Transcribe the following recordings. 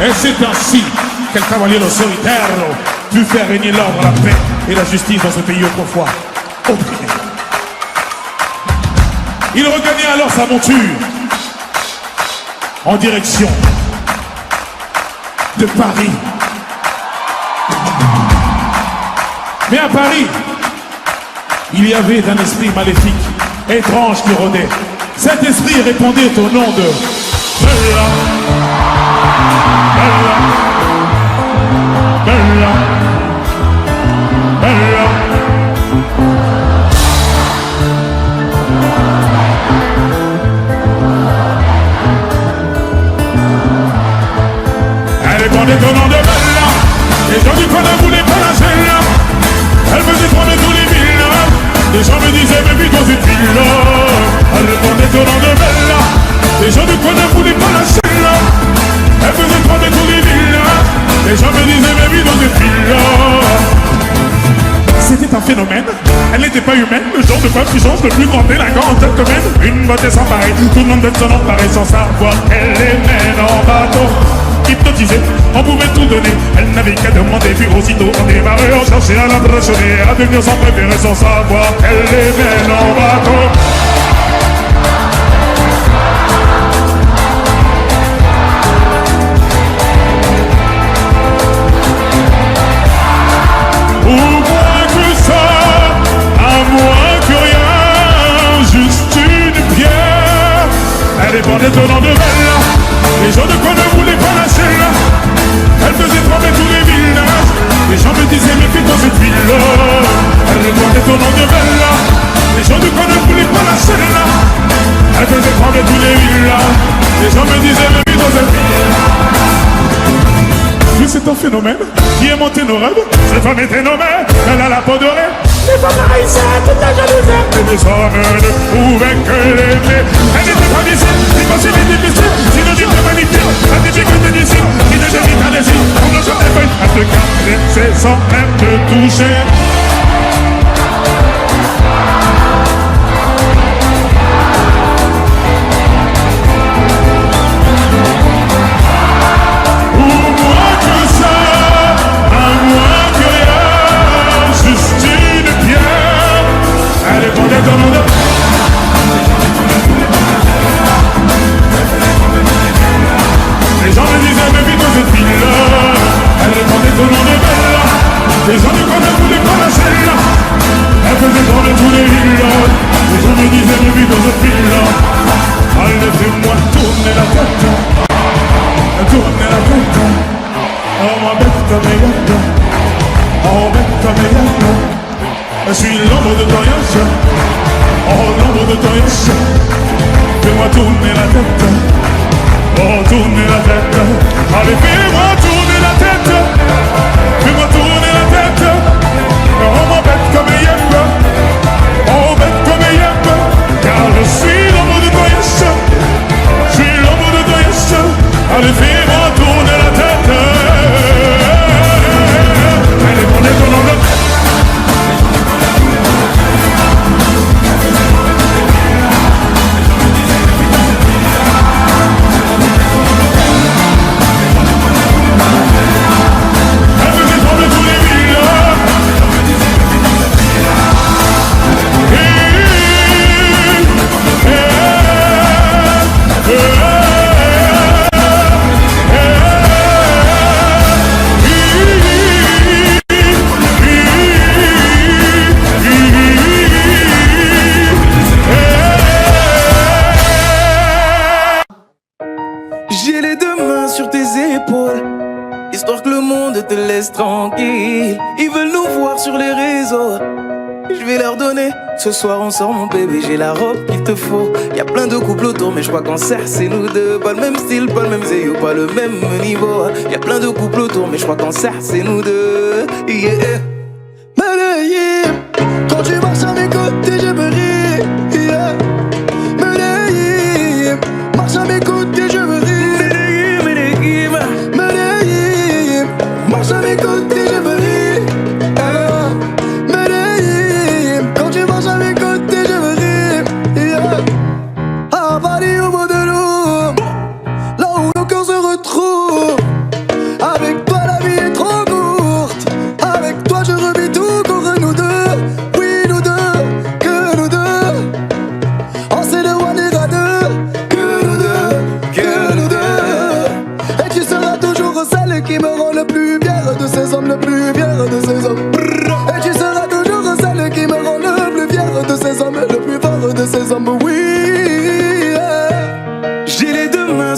Et c'est ainsi qu'El Cavaliero Solitaire put faire régner l'ordre, la paix et la justice dans ce pays autrefois opprimé. Il regagnait alors sa monture en direction de Paris. Mais à Paris, il y avait un esprit maléfique, étrange qui rôdait. Cet esprit répondait au nom de Bella, Bella, Bella, Bella. Elle répondait au nom de Bella. Les gens du coin ne voulaient pas la Bella. Elle faisait trembler tous les villages. Les gens me disaient mais vite dans cette ville-là. Elle répondait au nom de Bella. Les gens du coin ne voulaient pas la Bella. Elle faisait trembler tous les villages. Les gens me disaient mais vite dans cette ville-là. C'était un phénomène, elle n'était pas humaine. Le genre de femme qui change le plus grand délinquant en tête domaine. Une beauté sans pareil, tout le monde veut s'en emparer sans savoir qu'elle les mène en bateau. Hypnotisée, on pouvait tout donner. Elle n'avait qu'à demander, puis aussitôt on démarrait. On cherchait à l'impressionner, à devenir son préféré sans savoir qu'elle les mène en bateau. Ou moins que ça, à moins que rien, juste une pierre. Elle dépendait au nom de Bella. Les gens de quoi ne voulaient pas lâcher là. Elle faisait trembler tous les villages. Les gens me disaient mais fais dans cette ville-là. Elle répondait au nom de Bella. Les gens de quoi ne voulaient pas lâcher là. Elle faisait trembler tous les villages. Les gens me disaient mais fais dans cette ville-là. Mais c'est un phénomène qui a monté nos rêves. Cette femme était nommée, elle a la peau dorée. Les femmes haïssaient toute la jalousie. Et les hommes ne pouvaient que l'aimer. Elle n'était pas difficile, ni facile ni difficile. Synonyme de magnifique, la difficulté d'ici. Qui ne devient un désir, on ne se fait. Elle te caressait sans même te toucher. Les gens me disaient mais vite dans cette ville-là. Elle répondait au nom de Bella. Les gens du coin ne voulaient pas lâcher là. Elle faisait trembler tous les villages. Les gens me disaient mais vite dans cette ville-là. Allez fais-moi tourner la tête. Tourner la tête. Oh ma bête meilleur. Oh bête meilleur. Je suis l'ombre de ton yeux. Oh l'ombre de ton yeux. Fais-moi tourner la tête. Oh, tournez la tête. Allez, fais-moi tourner la tête. Fais-moi tourner la tête. Oh, mon bête comme un yep. Oh, bête comme un yep. Car je suis l'ombre de ton yes. Je suis l'ombre de ton yes. Allez, fais-moi tourner la tête. Allez, prenez ton nom de tête. J'ai les deux mains sur tes épaules, histoire que le monde te laisse tranquille. Ils veulent nous voir sur les réseaux, je vais leur donner. Ce soir on sort mon bébé, j'ai la robe qu'il te faut. Y'a plein de couples autour mais je crois qu'en cercle c'est nous deux. Pas le même style, pas le même zéyo, pas le même niveau. Y'a plein de couples autour mais je crois qu'en cercle c'est nous deux. Yeah. Medellín, quand tu marches à mes côtés je me ris. Yeah. Medellín, marche à mes côtés je me ris. Medellín, marche à mes côtés je me ris. Medellín, quand tu marches à mes côtés je me ris. Yeah. À Paris au bout de l'eau, là où nos cœurs se retrouvent.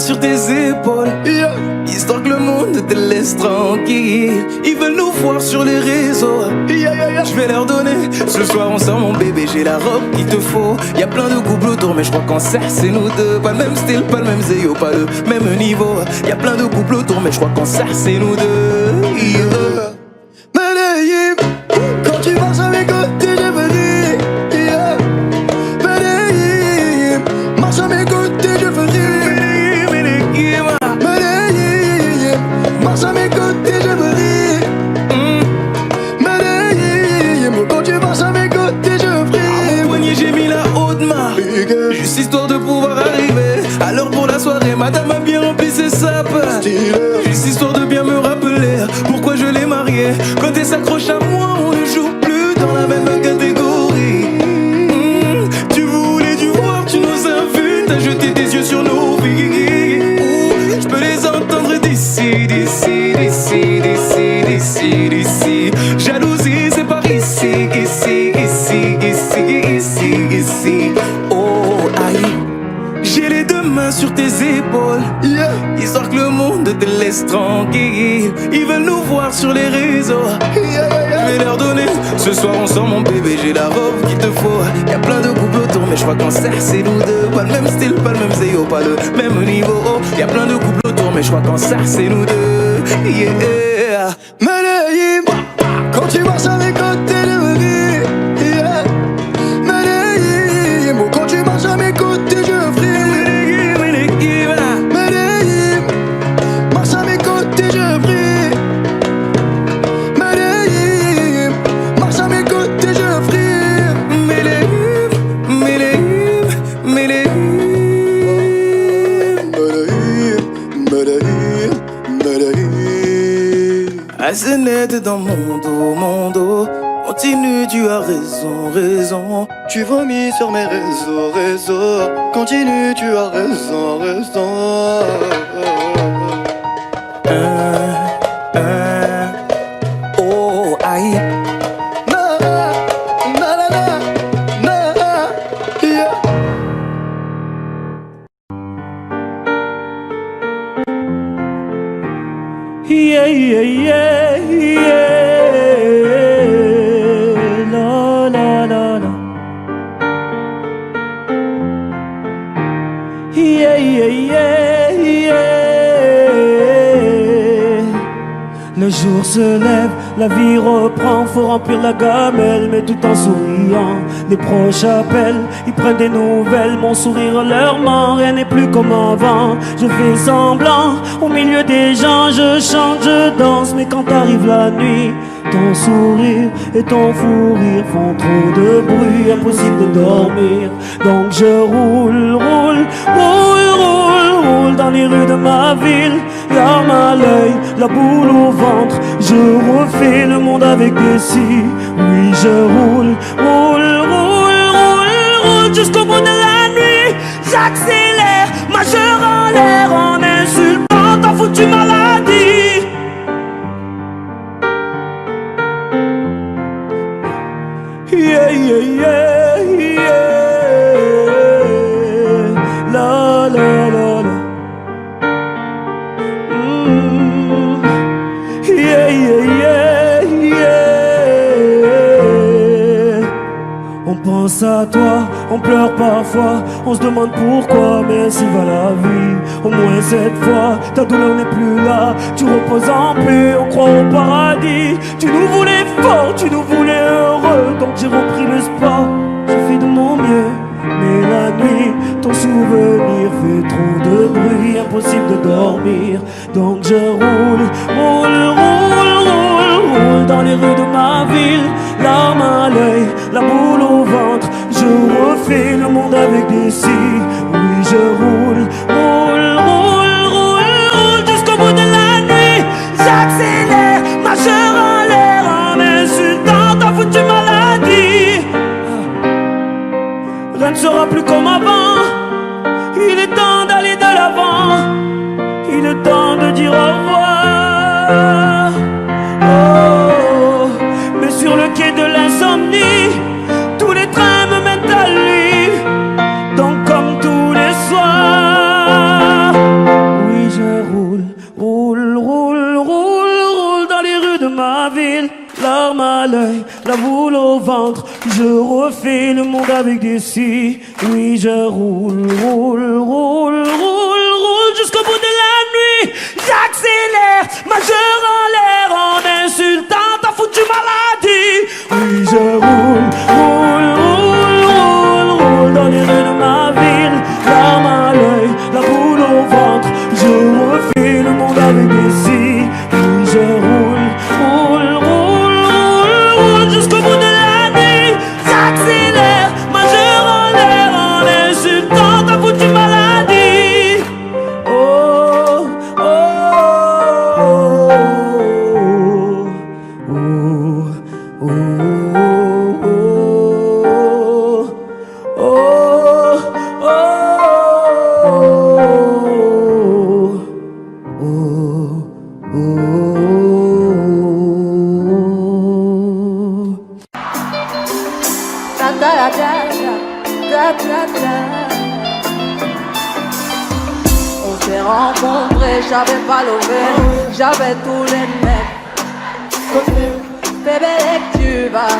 sur tes épaules, histoire que le monde te laisse tranquille. Ils veulent nous voir sur les réseaux, je vais leur donner. Ce soir on sort mon bébé, j'ai la robe qu'il te faut. Y'a plein de couples autour, mais je crois qu'en cercle c'est nous deux. Pas le même style, pas le même zéyo, pas le même niveau. Y'a plein de couples autour, mais je crois qu'en cercle c'est nous deux. Medellín, quand tu marches à mes côtés, je veux rire. Medellín, marche à mes côtés, je veux rire. Medellín, marche à mes côtés, je veux rire. Medellín, quand tu marches à mes côtés, je veux rire. Au poignet j'ai mis la haute main, juste histoire de pouvoir arriver à l'heure pour la soirée. Madame a bien rempli ses sapes, juste histoire de bien me rappeler pourquoi je l'ai mariée. Quand elle s'accroche à moi, on ne joue plus dans la même catégorie. Tu voulais du voir, tu nous as vus, t'as jeté tes yeux sur nos vies. Je peux les entendre d'ici, d'ici, d'ici, d'ici, d'ici, d'ici. Jalousie, c'est par ici, ici, ici, ici, ici, ici. Oh, aïe. J'ai les deux mains sur tes épaules, histoire que le monde te laisse tranquille. Ils veulent nous voir sur les réseaux, je vais leur donner. Ce soir on sort mon bébé, j'ai la robe qu'il te faut. Y'a plein de couples autour, mais je crois qu'en cercle c'est nous deux. Pas le même style, pas le même zéyo, pas le même niveau. Y'a plein de couples autour, mais je crois qu'en cercle c'est nous deux. Yeah. Medellín, quand tu marches à mes côtés, je veux rire. Medellín, quand tu marches à mes côtés, je veux rire. Medellín, marche à mes côtés, je prie. Medellín, marche à mes côtés, je prie. Medellín, Medellín, Medellín. Medellín, Medellín. Assez net dans mon dos. Continue, tu as raison, raison. Tu vomis sur mes réseaux. Continue, tu as raison. Oh, aïe. Na, na, na, na, na, yeah. Yeah, yeah, yeah, yeah. La, la, la, la. Yeah, yeah, yeah, yeah. Le jour se lève, la vie reprend, faut remplir la gamelle, mais tout en souriant. Les proches appellent, ils prennent des nouvelles, mon sourire leur ment, rien n'est plus comme avant. Je fais semblant, au milieu des gens, je chante, je danse, mais quand arrive la nuit, ton sourire et ton fou rire font trop de bruit, impossible de dormir. Donc je roule, roule, roule, roule, roule dans les rues de ma ville. Larme à l'œil, la boule au ventre, je refais le monde avec des cils. Oui, je roule, roule, roule, roule, roule jusqu'au bout de la nuit. J'accélère, majeur en l'air, en insultant ta foutue maladie. Yeah, yeah, yeah, yeah. La, la, la, la. Yeah, yeah, yeah, yeah. On pense à toi, on pleure parfois, on se demande pourquoi, mais ainsi va la vie. Au moins cette fois, ta douleur n'est plus là, tu reposes en paix, on croit au paradis. Tu nous voulais fort, tu nous voulais heureux, donc j'ai repris le sport, j'ai fait de mon mieux. Mais la nuit, ton souvenir fait trop de bruit, impossible de dormir. Donc je roule, roule, roule, roule, roule dans les rues de ma ville. Larme à l'œil, la boule au ventre, je refais le monde avec des cils. Oui, je roule, roule, roule, roule, roule jusqu'au bout de la nuit. J'accélère, majeur en l'air, en insultant ta foutue maladie. Rien ne sera plus comme avant. Il est temps d'aller de l'avant. Il est temps de dire au revoir. Oh, mais sur le quai de l'insomnie, tous les trains me mènent à lui. Donc comme tous les soirs, à l'œil, la boule au ventre. Je refais le monde avec des si. Oui, je roule, roule, roule, roule, roule jusqu'au bout de la nuit. J'accélère, majeur en l'air, en insultant ta foutue maladie. Oui, je roule, roule, roule, roule, roule dans les rues de ma ville. L'arme à l'œil, la boule au ventre. Je refais le monde avec des si. Oui, je roule, roule, roule, roule, roule jusqu'au bout de la nuit. J'accélère, majeur en l'air, en insultant ta foutue maladie. Oh, oh, oh, oh, oh, oh, oh, On s'est rencontrés, j'avais pas levé, j'avais tous les mecs. Bébé, dès que tu vas,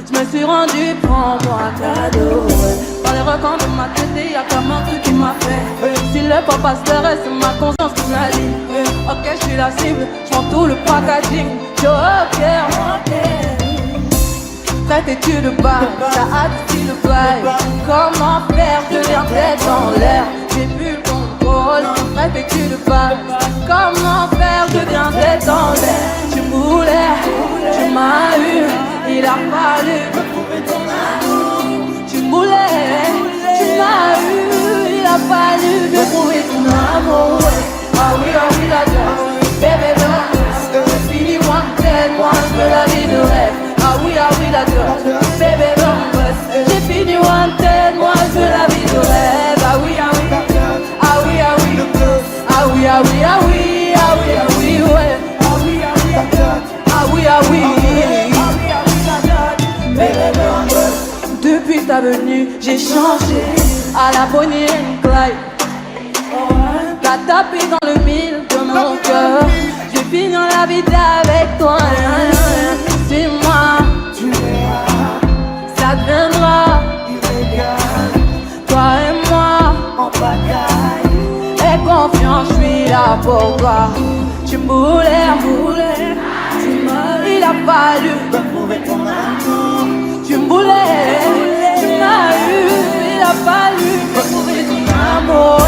je me suis rendu, prends-moi un cadeau. Dans les recoins de ma tête, y'a comme un truc qui m'a fait. Si le papa se reste, c'est ma conscience qui me la lit. Ok, je suis la cible, je vends tout le packaging. Ok. Cette étude de base, ça a du style de bail. Comment faire, je viens tête dans l'air. J'ai plus le contrôle, cette étude de base. Comment faire, je viens tête dans l'air. Tu voulais, tu m'as eu, il a fallu me prouver ton amour. Tu voulais, tu m'as eu, il a fallu me prouver ton amour. Ah oui, la gueule, bébé, j'ai fini wanted, moi je veux la vie de rêve. Ah oui, la gueule, bébé, j'ai fini wanted, moi je veux la vie de rêve. Ah oui, ah oui, ah oui, ah oui, ah oui, ah oui, ah oui, ah oui, ah oui, ouais. Ah oui, ah oui, ah oui, ah oui, bébé, depuis ta venue, j'ai changé à la Bonnie and Clyde. T'as tapé dans le mille de mon cœur. Je vis dans la vie avec toi. Dis-moi, tu verras, ça deviendra illégal. Toi et moi, en bataille. Aie confiance, je suis là pour toi. Tu me voulais, il a fallu me prouver ton amour. Tu me voulais, tu m'as eu, il a fallu me prouver ton amour.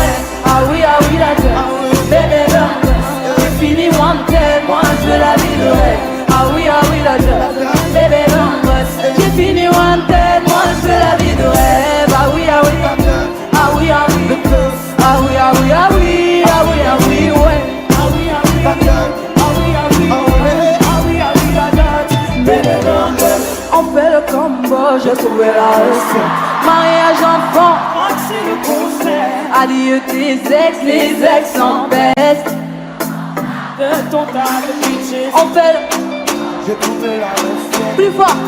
Ah oui, la gueule, bébé, j'ai fini wanted, moi je veux la vie de rêve. Ah oui, la gueule, bébé, j'ai fini wanted, moi je veux la vie de rêve. Ah oui, ah oui, ah oui, ah oui, ah oui, ah oui, ah oui, ah oui, ah oui, ouais. Ah oui, ah oui, ah oui, ah oui, ah oui, ah oui, la gueule, bébé, on fait le combo, j'ai trouvé la recette. Mariage enfant, c'est le concert. Adieu tes ex, les ex s'empêchent. De ton tas de bitches, on fait le... J'ai trouvé la recette. Plus fort.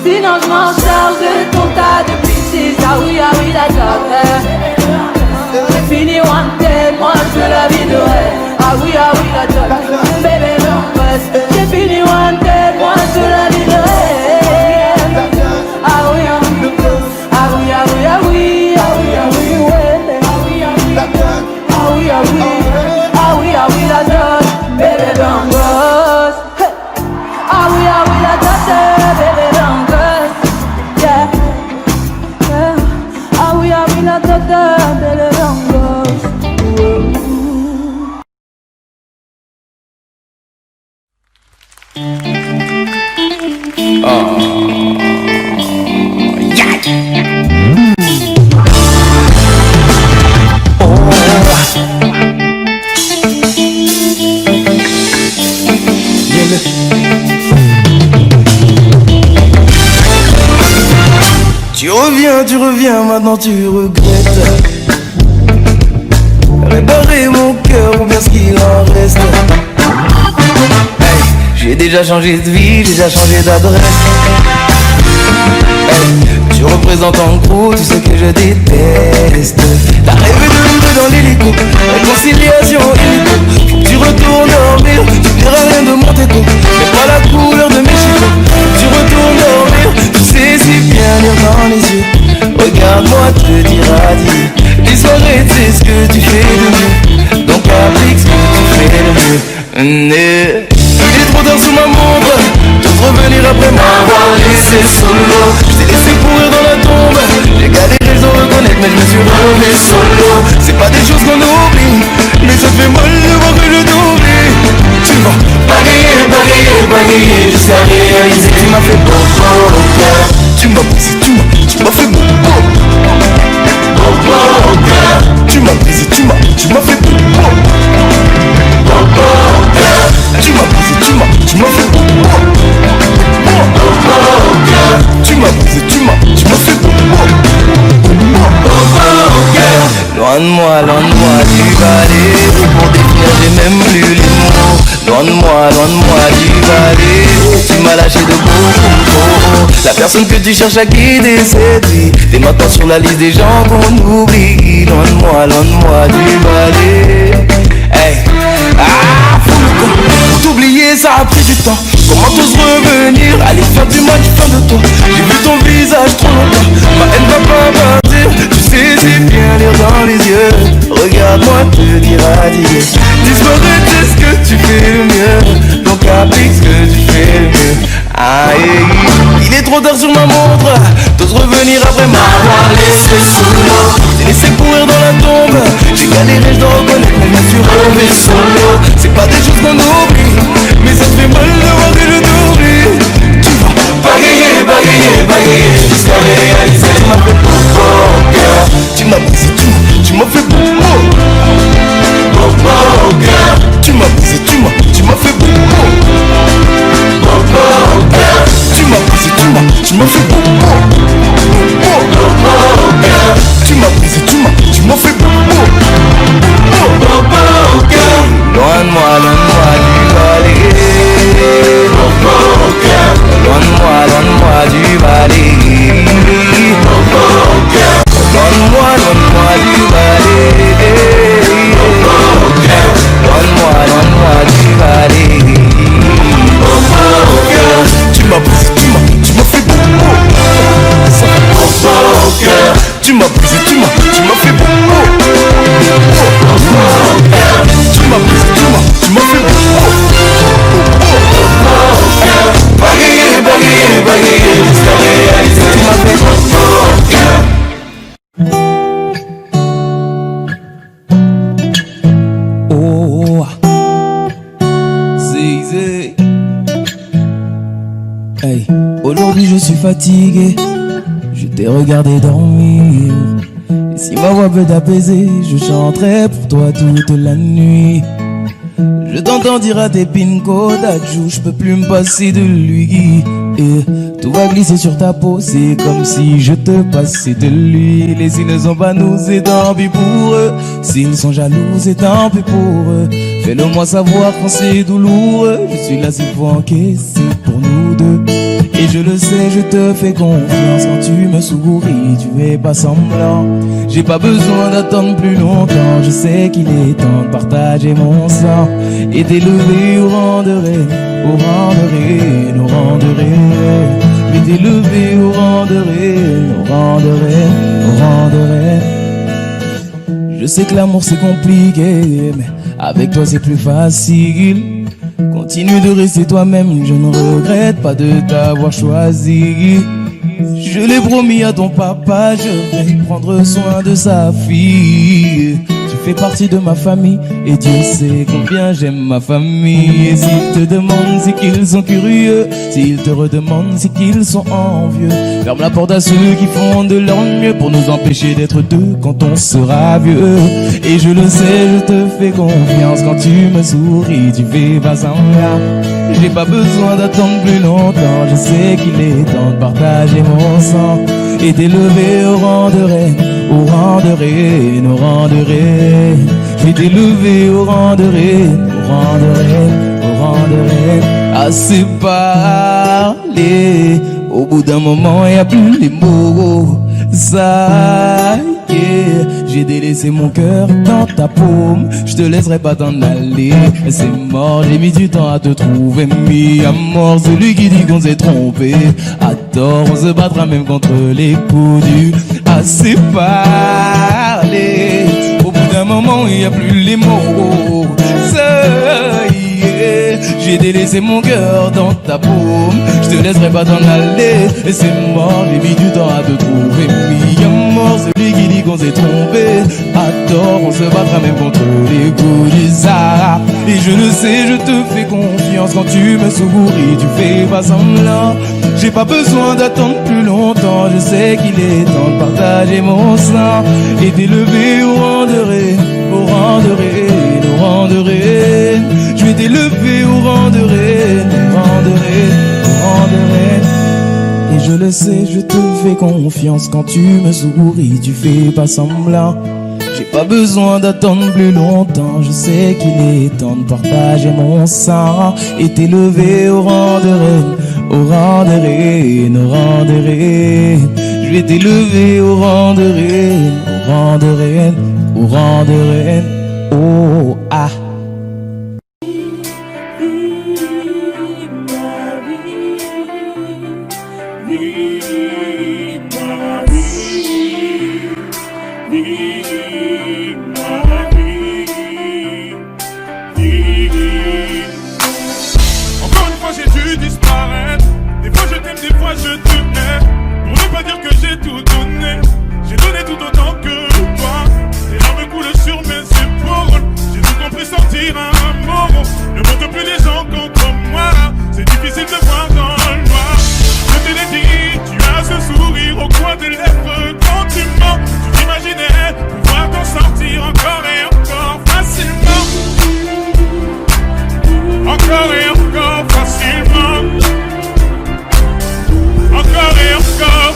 Sinon je m'en charge de ton tas de bitches. Ah oui, la gueule. J'ai fini wanted, moi je veux la vie de rêve. Ah oui, la gueule. Bébé, j'ai fini wanted, moi je veux la vie de rêve. Ah oui, ah oui, ah oui, ah oui, ah oui, ah oui, ah oui, ouais. Ah oui, ah oui, ah oui, ah oui, ah oui, la gueule, bébé, bangos. Ah oui, la gueule, bébé, bangos. Yeah. Ah oui, la gueule, bébé, bangos. Tu reviens, maintenant tu regrettes. Réparer mon cœur ou bien ce qu'il en reste. Hey, j'ai déjà changé de vie, déjà changé d'adresse. Tu représentes en gros tout ce que je déteste. T'as rêvé de nous deux dans l'hélico, réconciliation illico. Faut que tu retournes dormir, tu verras rien de mon této. Mais pas la couleur de mes chicots. Faut que tu retournes dormir, tu sais si bien lire dans les yeux. Regarde-moi te dire adieu. Les soirées c'est ce que tu fais de mieux, donc applique ce que tu fais de mieux. Il est trop tard sous ma montre, tous revenir après m'avoir laissé solo. Je t'ai laissé pourrir dans la tombe, j'ai galéré sans reconnaître mais je me suis relevé solo. C'est pas des choses qu'on oublie, mais ça fait mal de voir que je t'oublie. Tu vas bagayer, bagayer, bagayer jusqu'à réaliser. Tu m'as fait beau au cœur. Tu m'as brisé, tu m'as fait beau au cœur. Tu m'as brisé, tu m'as fait beau tu m'as brisé, tu m'as fait beau tu m'as brisé, tu m'as fait beau loin de moi du balai. Pour définir j'ai même plus les mots. Loin de moi du balai. Tu m'as lâché de beaucoup. La personne que tu cherches à quitter c'est lui. T'es maintenant sur la liste des gens qu'on oublie. Loin de moi du balai. Hey. Ah, fou le con. Pour t'oublier ça a pris du temps. Comment t'oses revenir? Allez faire du mal, fin de toi. J'ai vu ton visage trop longtemps. Ma haine va pas partir. Tu sais si bien lire dans les yeux. Regarde-moi te dire adieu. Disparaître c'est ce que tu fais le mieux, donc applique ce que tu fais le mieux. Aïe, il est trop tard sur ma montre. T'oses revenir après m'avoir laissé sous l'eau. T'es laissé pourrir dans la tombe. J'ai galéré, je dois reconnaître, mais je me suis relevé solo. C'est pas des choses qu'on oublie, mais ça te fait mal de voir que je t'oublie. Tu vas bagayer, bagayer, bagayer jusqu'à réaliser. Tu m'as fait beau au cœur. Tu m'as brisé, tu m'as fait beau au cœur. Tu m'as brisé, tu m'as fait beau au cœur. Tu m'as brisé, tu m'as fait beau au cœur. Tu m'as brisé, tu m'as fait beau au cœur. Loin de moi du balai. Au cœur. Loin de moi du balai. Au cœur. Loin de moi du balai. Au cœur. Loin de moi du balai. Au cœur. Tu m'as brisé, tu m'as fait beau au cœur. Tu m'as brisé, tu m'as fait beau au cœur. Tu m'as brisé, tu m'as fait beau au cœur. Bagayer, bagayer, bagayer jusqu'à réaliser. Tu m'as fait beau au cœur. Oh, Zé. Hey, aujourd'hui je suis fatigué. Je t'ai regardé dormir. Et si ma voix peut t'apaiser, je chanterai pour toi toute la nuit. Je t'entends dire à tes pin codes adjou, je peux plus me passer de lui. Et tout va glisser sur ta peau, c'est comme si je te passais de l'huile. Et s'ils ne sont pas nous, c'est tant pis pour eux. S'ils sont jaloux, c'est tant pis pour eux. Fais-le moi savoir quand c'est douloureux. Je suis là s'il faut encaisser pour nous deux. Et je le sais, je te fais confiance. Quand tu me souris, tu es pas semblant. J'ai pas besoin d'attendre plus longtemps. Je sais qu'il est temps de partager mon sang et d'élever au rang de reine, au rang de reine, au rang de reine. Mais d'élever au rang de reine, au rang de reine, au rang de reine. Je sais que l'amour c'est compliqué, mais avec toi c'est plus facile. Continue de rester toi-même, je ne regrette pas de t'avoir choisi. Je l'ai promis à ton papa, je vais prendre soin de sa fille. Tu fais partie de ma famille et Dieu sait combien j'aime ma famille. Et s'ils te demandent, c'est qu'ils sont curieux. S'ils te redemandent, c'est qu'ils sont envieux. Ferme la porte à ceux qui font de leur mieux pour nous empêcher d'être deux quand on sera vieux. Et je le sais, je te fais confiance. Quand tu me souris, tu fais pas semblant. J'ai pas besoin d'attendre plus longtemps. Je sais qu'il est temps de partager mon sang et d'élever au rang de reine, au rang de reine, au rang de reine. Je vais t'élever au rang de reine, au rang de reine, au rang de reine. Ah c'est pas parler. Au bout d'un moment, y a plus les mots. Ça y est, j'ai délaissé mon cœur dans ta paume. Je te laisserai pas t'en aller. C'est mort, j'ai mis du temps à te trouver. Mis à mort celui qui dit qu'on s'est trompé. À tort, on se battra même contre les coups du assez parlé. Au bout d'un moment, il n'y a plus les mots. Ça y est, j'ai délaissé mon cœur dans ta paume. Je te laisserai pas t'en aller. Et c'est mort, j'ai mis du temps à te trouver. Mis à mort celui qui dit qu'on s'est trompé. À tort, on se battra même contre les coups du Sahara. Et je le sais, je te fais confiance. Quand tu me souris, tu fais pas semblant. J'ai pas besoin d'attendre plus longtemps. Je sais qu'il est temps de partager mon sang et d'élever au rang de reine, au rang de reine, au rang de reine. Je vais t'élever au rang de reine, au rang de reine, au rang de reine. Et je le sais, je te fais confiance. Quand tu me souris, tu fais pas semblant. J'ai pas besoin d'attendre plus longtemps. Je sais qu'il est temps de partager mon sang et t'élever au rang de reine, au rang de reine, au rang de reine. Je vais t'élever au rang de reine, au rang de reine, au rang de reine. Oh ah. Encore une fois j'ai dû disparaître. Des fois je t'aime, des fois je te hais. Pour ne pas dire que j'ai tout donné. J'ai donné tout autant que toi. Les larmes coulent sur mes épaules. J'ai tout compris, sortir un mot. Ne montre plus les gens contre moi. C'est difficile de voir dans le noir. Je te l'ai dit, tu as ce sourire au coin des lèvres. Quand tu mens, tu t'imaginais pouvoir t'en sortir encore et encore facilement. Encore et encore facilement. Encore et encore.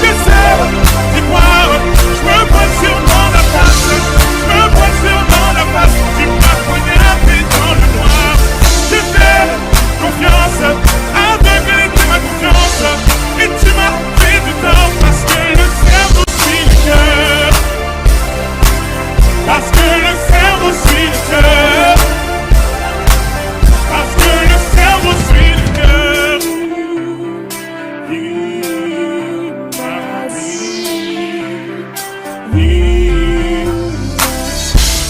J'essaie d'y croire. Je me pointe sûrement la face. Je me pointe sûrement la face. Tu m'as poignardé dans le noir. J'ai fait confiance. Aveuglé de ma confiance. Et tu m'as fait du tort. Parce que le cerveau suit le cœur. Parce que le cerveau suit le cœur. Parce que le cerveau suit le cœur.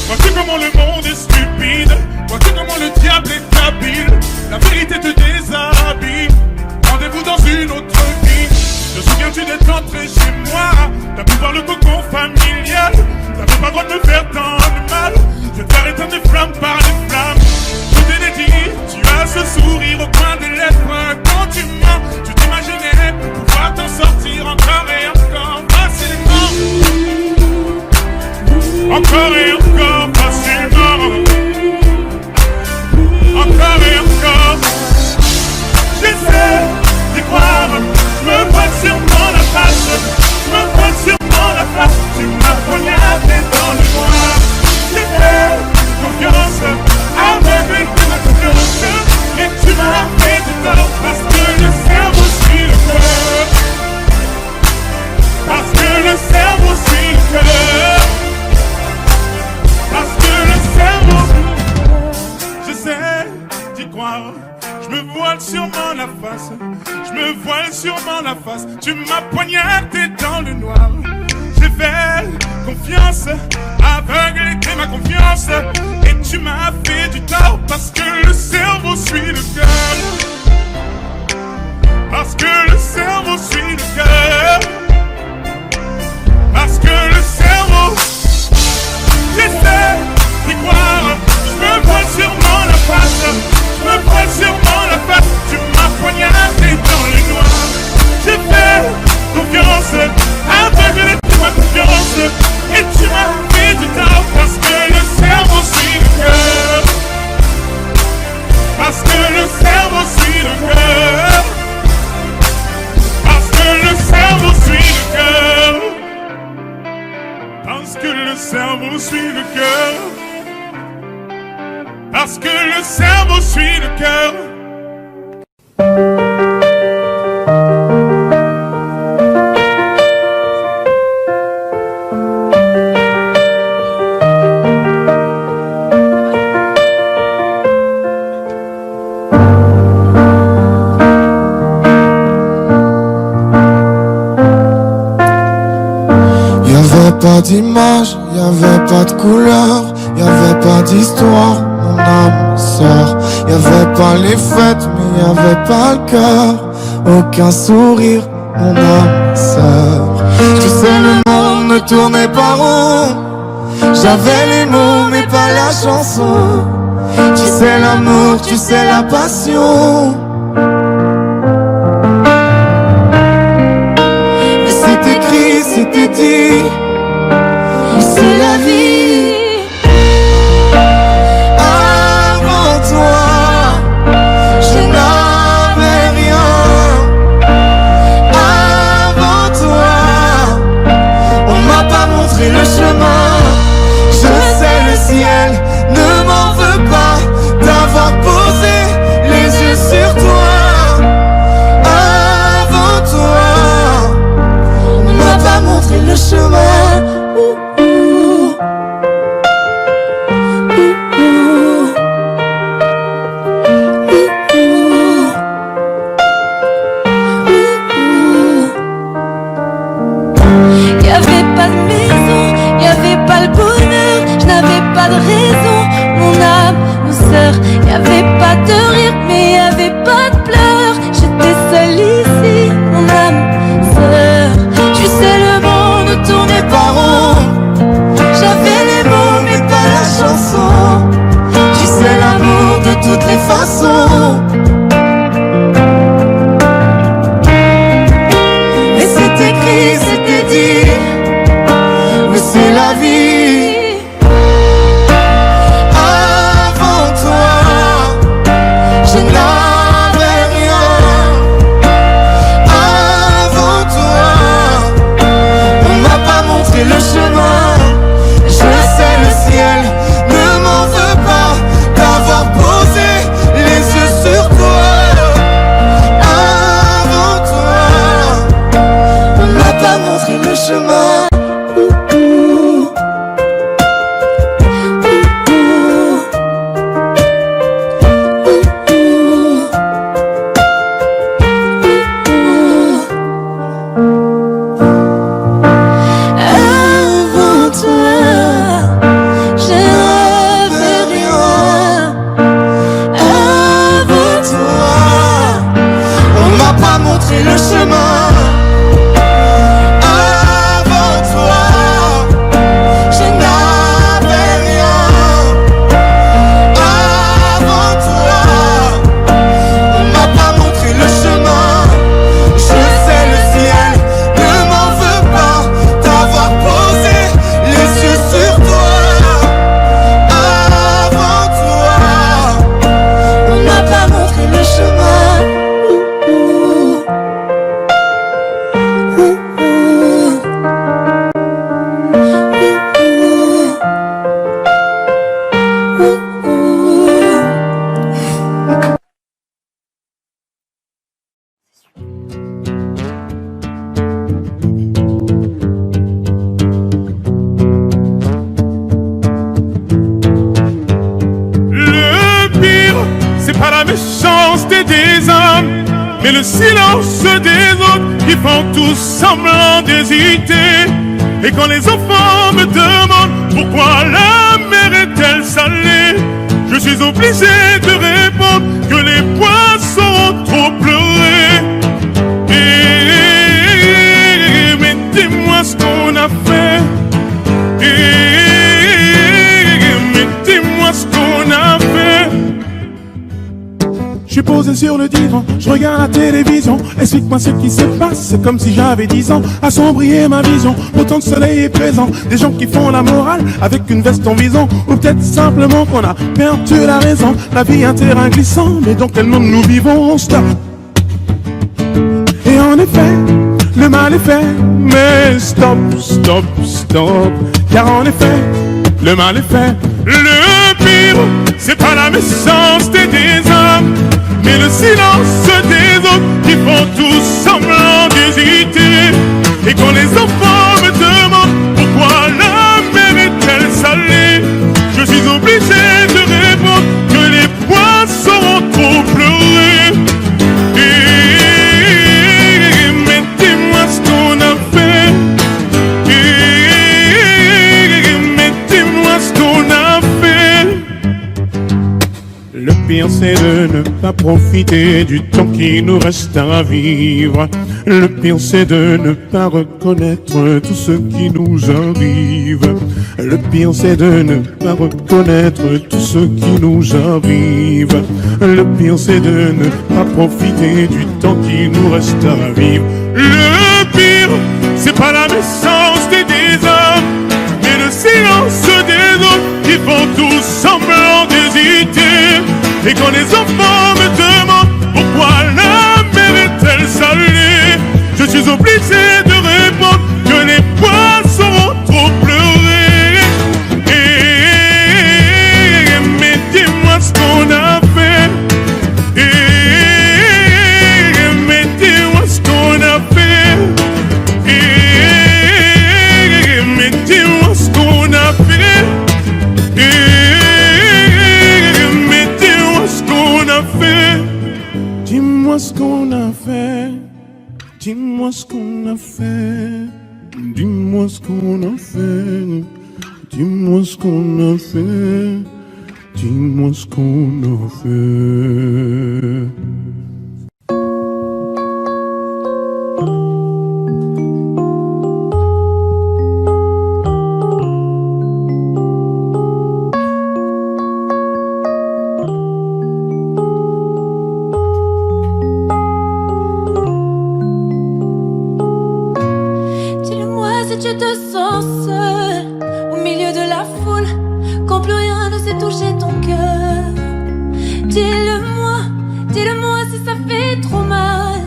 Vois-tu comment le monde est stupide? Vois-tu comment le diable est habile? La vérité te déshabille. Rendez-vous dans une autre vie. Te souviens-tu d'être entré chez moi? T'as pu voir le cocon familial. T'avais pas le droit de me faire tant de mal. Je vais te faire éteindre des flammes par les flammes. Je te l'ai dit, tu as ce sourire au coin des lèvres. Quand tu mens, tu t'imaginais pouvoir t'en sortir encore et encore facilement. Encore et encore facilement. Encore et encore. J'essaie d'y croire. Je me pointe sûrement la face. Je me pointe sûrement la face. Tu m'as poignardé dans le noir. J'ai fait confiance. Aveuglé de ma confiance. Et tu m'as fait du tort. Parce que le cerveau suit le cœur. Parce que le cerveau suit le cœur. Parce que le cerveau. J'essaie d'y croire. Je me voile sûrement la face. Je me voile sûrement la face. Tu m'as poignardé dans le noir. J'ai fait confiance. Aveuglé de ma confiance. Et tu m'as fait du tort. Parce que le cerveau suit le cœur. Parce que le cerveau suit le cœur. Parce que le cerveau. J'essaie d'y croire. Je me voile sûrement la face. Je me voile sûrement la face. Tu m'as poignardé dans le noir. J'ai fait confiance. Aveuglé de ma confiance. Et tu m'as fait du tort. Parce que le cerveau suit le cœur. Parce que le cerveau suit le cœur. Parce que le cerveau suit le cœur. Parce que le cerveau suit le cœur. Parce que le cerveau suit le cœur. pas d'image, y'avait pas de couleur, y'avait pas d'histoire, mon âme sœur. Y'avait pas les fêtes, mais y'avait pas le cœur, aucun sourire, mon âme sœur. Tu sais, le monde ne tournait pas rond, j'avais les mots mais pas la chanson. Tu sais l'amour, tu sais la passion. Mais c'est écrit, c'était dit, c'est la vie. Avant toi, je n'avais rien. Avant toi, on m'a pas montré le chemin. Je sais le ciel ne m'en veut pas d'avoir posé les yeux sur toi. Avant toi, on m'a pas montré le chemin. Y'avait pas de maison, y'avait pas le bonheur, je n'avais pas de raison, mon âme, mon sœur. Y'avait pas de rire, mais y'avait pas de pleurs. J'étais seule ici, mon âme, sœur. Tu sais, le monde ne tournait pas rond. J'avais les mots, mais pas la chanson. Tu sais l'amour de toutes les façons. Mais c'est écrit, c'était dit, mais c'est la vie. Avant toi, je n'avais rien. Avant toi, on m'a pas montré le chemin. Je sais le ciel ne m'en veut pas d'avoir posé les yeux sur toi. Avant toi, on m'a pas montré le chemin. Avant toi, je n'avais rien. Avant toi, on m'a pas montré le chemin. Avant toi, je n'avais rien. Avant toi, on m'a pas montré le chemin. Je sais le ciel ne m'en veut pas d'avoir posé les yeux sur toi. Avant toi, On m'a pas montré le chemin. Le pire, c'est pas la méchanceté des hommes, mais le silence des autres qui font tous semblant d'hésiter. Et quand les enfants me demandent pourquoi la mer est-elle salée, je suis obligé de répondre que les poissons ont trop pleuré. Mais dis-moi ce qu'on a fait. Mais dis-moi ce qu'on a fait. Je suis posé sur le divan, je regarde la télévision. Explique-moi ce qui se passe, c'est comme si j'avais 10 ans. Assombrir ma vision, autant de soleil est présent. Des gens qui font la morale avec une veste en vison. Ou peut-être simplement qu'on a perdu la raison. La vie est un terrain glissant, mais dans quel monde nous vivons? Stop. Et en effet, le mal est fait. Mais stop, stop, stop. Car en effet, le mal est fait. Le pire, c'est pas la méchanceté des hommes, mais le silence des autres qui font tous semblant d'hésiter. Et quand les enfants me demandent pourquoi la mer est-elle salée, je suis obligé de répondre que les poissons ont trop pleuré. Mais dis-moi ce qu'on a fait. pire c'est de ne pas profiter du temps qui nous reste à vivre. Le pire c'est de ne pas reconnaître tout ce qui nous arrive. Le pire c'est de ne pas reconnaître tout ce qui nous arrive. Le pire c'est de ne pas profiter du temps qui nous reste à vivre. Le pire c'est pas la naissance des hommes, mais le silence des autres qui font tous semblant d'hésiter. Et quand les enfants me demandent pourquoi la mer est-elle salée, je suis obligé de répondre que les poissons ont trop pleuré. Mais dis-moi ce qu'on a fait. Mais dis-moi ce qu'on a fait. Mais dis-moi ce qu'on a fait. Mais dis-moi ce qu'on a fait. Dis-moi ce qu'on a fait. Dis-moi ce qu'on a fait. Dis-moi ce qu'on a fait. Dis-moi ce qu'on a fait. Dis-moi ce qu'on a fait. Dis-le-moi si tu te sens seul au milieu de la foule, quand plus rien ne sait toucher ton cœur. Dis-le-moi, dis-le-moi si ça fait trop mal.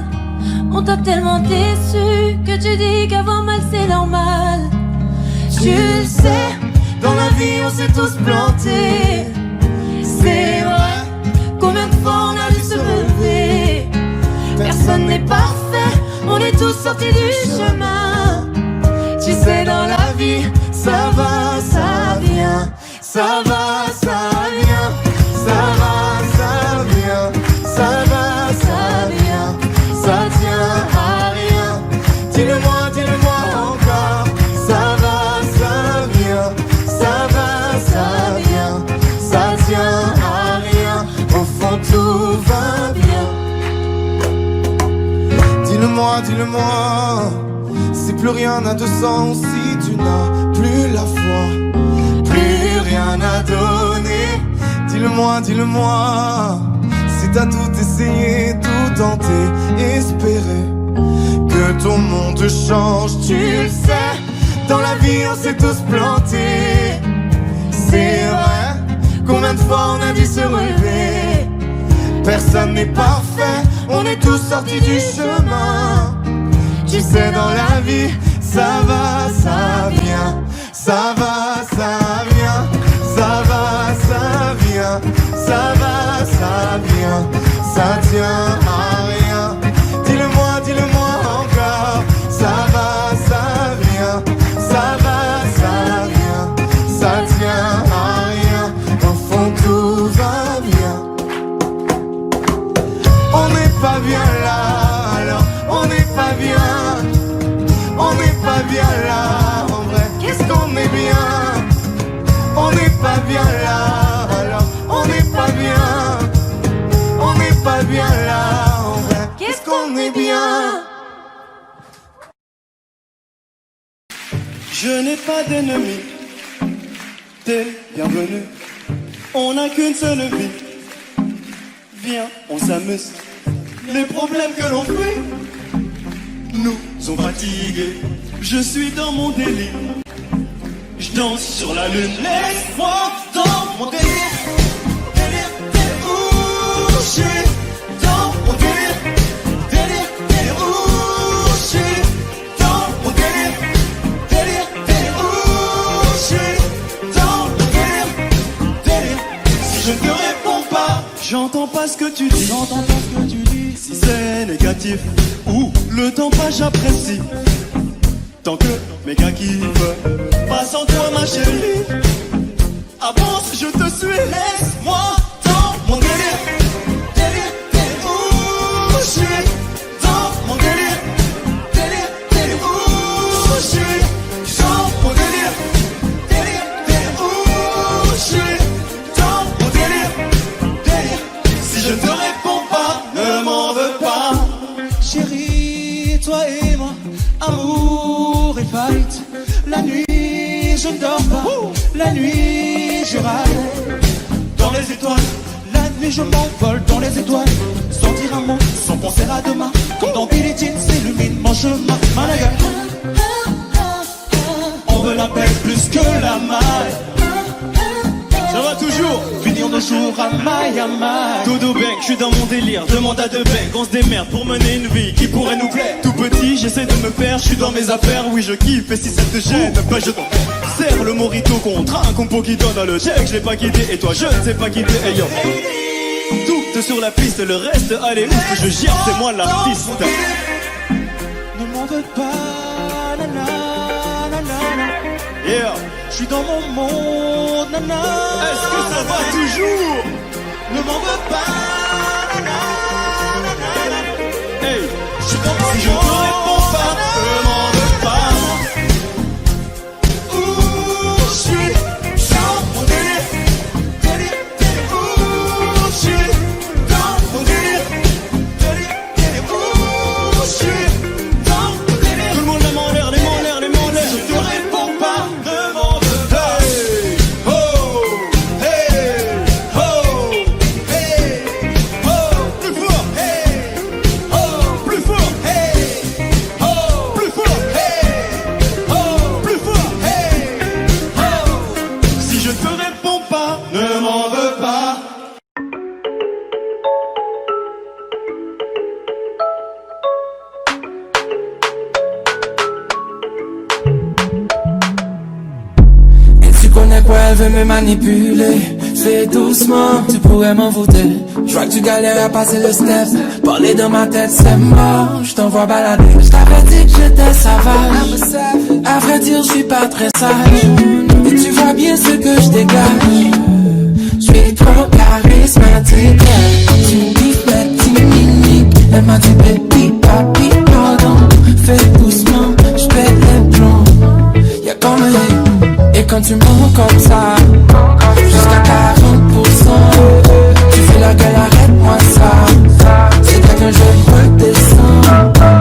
On t'a tellement déçu que tu dis qu'avoir mal c'est normal. Tu le sais, dans la vie on s'est tous plantés. C'est vrai, combien de fois on a dû se relever. Personne n'est parfait, on est tous sortis du chemin. Tu sais, dans la vie, ça va, ça vient. Ça va, ça vient. Ça va, ça vient. Ça va, ça vient. Ça tient à rien. Dis-le-moi, dis-le-moi encore. Ça va, ça vient. Ça va, ça vient. Ça tient à rien. Au fond, tout va bien. Dis-le-moi, dis-le-moi, si plus rien n'a de sens, si tu n'as plus la foi, plus rien à donner. Dis-le-moi, dis-le-moi, si t'as tout essayé, tout tenté, espéré que ton monde change. Tu le sais, dans la vie on s'est tous plantés. C'est vrai, combien de fois on a dû se relever. Personne n'est parfait, on est tous sortis du chemin. Tu sais, dans la vie, ça va, ça vient. Ça va, ça vient. Ça va, ça vient. Ça va, ça vient. Ça tient à rien. Dis-le-moi, dis-le-moi encore. Ça va, ça vient. Ça va, ça vient. Ça tient à rien. Au fond, tout va bien. On n'est pas bien là, alors on n'est pas bien. On n'est pas bien là, en vrai, qu'est-ce qu'on est bien. On n'est pas bien là, alors on n'est pas bien. On n'est pas bien là, en vrai, qu'est-ce qu'on est bien. Je n'ai pas d'ennemis, t'es bienvenu. On n'a qu'une seule vie. Viens, on s'amuse. Les problèmes que l'on fuit nous sont fatigués. Je suis dans mon délire. Je danse sur la lune. Laisse-moi dans mon délire. Délire, délire, ouh, je suis dans mon délire. Délire, délire, ouh, je suis dans mon délire. Délire, délire, ouh, je suis dans mon délire. Délire, si je ne te réponds pas, j'entends pas ce que tu dis. J'entends pas ce que tu dis. Si c'est négatif ou le temps passe, j'apprécie. Tant que mes gars kiffent, pas sans toi ma chérie. Avance, je te suis, laisse-moi dans mon délire. Délire, délire, ouh, je suis dans mon délire. Délire, délire, ouh, je suis dans mon délire. Délire, délire, ouh, je suis dans mon délire. Délire, night. La nuit, je ne dors pas. La nuit, je râle. Dans les étoiles, la nuit, je m'envole dans les étoiles. Sans dire un mot, sans penser à demain. Comme dans Billie Jean, s'illumine mon chemin. Malaga. On veut la paix plus que la maille. Ça va toujours, finir nos jours à maille à maille. Dodo Bank, je suis dans mon délire, demande à deux banks. On se démerde pour mener une vie qui pourrait nous plaire. Tout petit, j'essaie de me faire, je suis dans mes affaires. Oui, je kiffe, et si ça te gêne, bah je t'en serre le morito contre un compo qui donne le check. Je l'ai pas quitté, et toi je ne sais pas quitter. Hey yo, tout sur la piste, le reste, allez ouf, je gère, c'est moi l'artiste. Ne m'en veux pas, nana, nana. Yeah, je suis dans mon monde, nana. Est-ce que ça va toujours? Ne m'en veux pas, nana, nana. Hey, je suis dans mon monde. Si je te réponds pas, ne m'en veux pas. Ouh, je suis dans mon délire, délire, délire. Ouh, je suis dans mon délire, délire, délire. Ouh, je suis dans mon délire. Tout le monde les mains en l'air, les mains en l'air, les mains en l'air. Si je te réponds pas, ne m'en veux pas. Hey, oh, hey, oh, hey, oh, plus fort, hey, oh, plus fort, hey, oh, plus fort, hey, oh, plus fort, hey, oh. Si je te réponds pas, ne m'en veux pas. Et tu connais quoi, elle veut me manipuler. Fais doucement, tu pourrais m'envoûter. Je vois que tu galères à passer le step. Parler dans ma tête, c'est mort. Je t'envoie balader. Je t'avais dit que j'étais sauvage. À vrai dire, je suis pas très sage. Et tu vois bien ce que je dégage. Je suis trop charismatique. Tu me dis, mais tu mimiques. Elle m'a dit, baby, papi, pardon. Fais doucement, je pète les plombs. Y'a comme un hit. Et quand tu mens comme ça, jusqu'à 40%, tu fais la gueule, arrête-moi ça. C'est vrai que je redescends.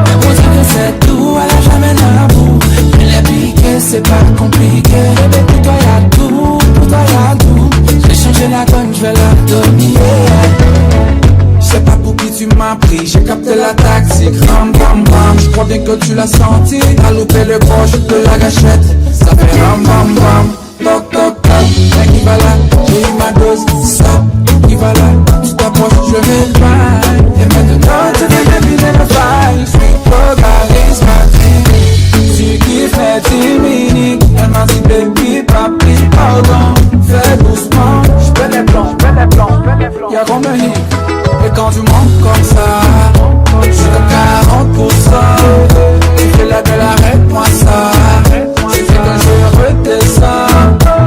Mais moi dire que c'est tout, elle a jamais d'abou. Elle est piquée, c'est pas compliqué. Bébé, pour toi y'a tout, pour toi y'a tout. J'ai changé la donne, je vais la dominer. Je sais pas pour qui tu m'as pris, j'ai capté la tactique. Ram bam bam, je crois bien que tu l'as senti. T'as loupé le proche de la gâchette. Ça fait ram bam bam, toc toc toc. Mec qui va là, j'ai eu ma dose. Stop, qui va là, tu t'approches, je vais le bail. Et maintenant tu viens deviner le bail. Je suis trop charismatique. Tu kiffes les timiniques. Elle m'a dit baby, papi, pardon. Fais doucement, je fais les plans, y'a comme un hit. Et quand tu montes comme ça, jusqu'à 40%, tu fais la gueule, arrête-moi ça. C'est fait que je redescends.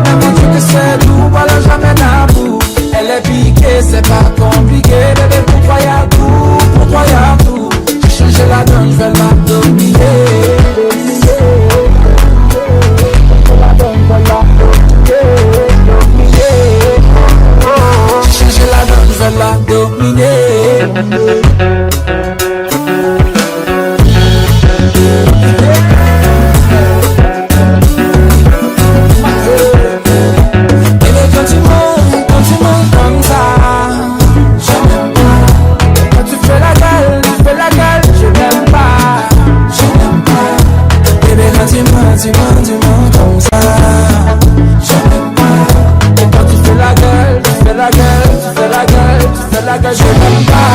Elle m'a dit que c'est tout, voilà jamais d'abou. Elle est piquée, c'est pas compliqué. Bébé, pour toi y'a tout, pour toi y'a tout. J'ai changé la donne, je vais la dominer. J'ai changé la donne, je vais la dominer. Bébé, quand tu montes comme ça, je n'aime pas. Quand tu fais la gueule, je n'aime pas, je n'aime pas. Bébé, quand tu montes comme ça, je n'aime pas. Et quand tu fais la gueule, je n'aime pas, je n'aime pas.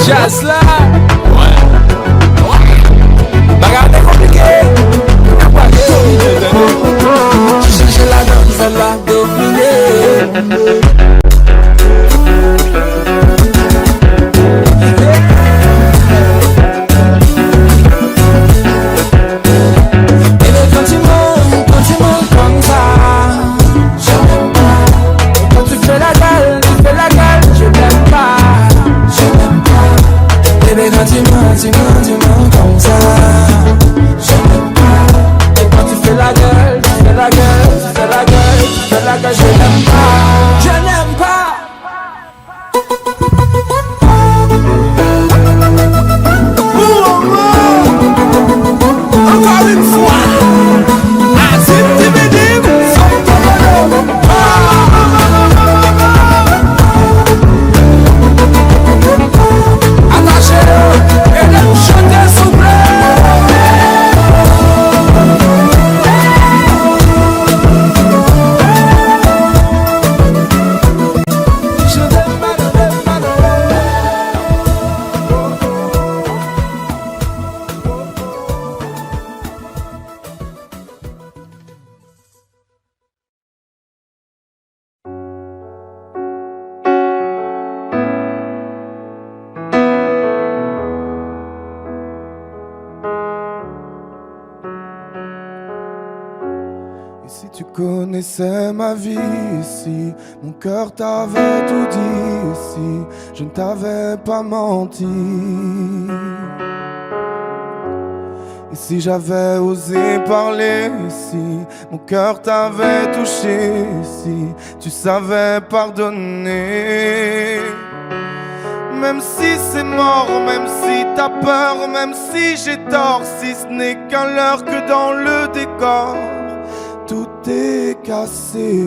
Jazz là, ouais, bagarre est compliquée. J'ai changé la donne, je vais la dominer. Et si tu connaissais ma vie ici, mon cœur t'avait tout dit ici, je ne t'avais pas menti. Et si j'avais osé parler ici, mon cœur t'avait touché ici, tu savais pardonner. Même si c'est mort, même si t'as peur, même si j'ai tort, si ce n'est qu'un leurre que dans le décor, tout est cassé.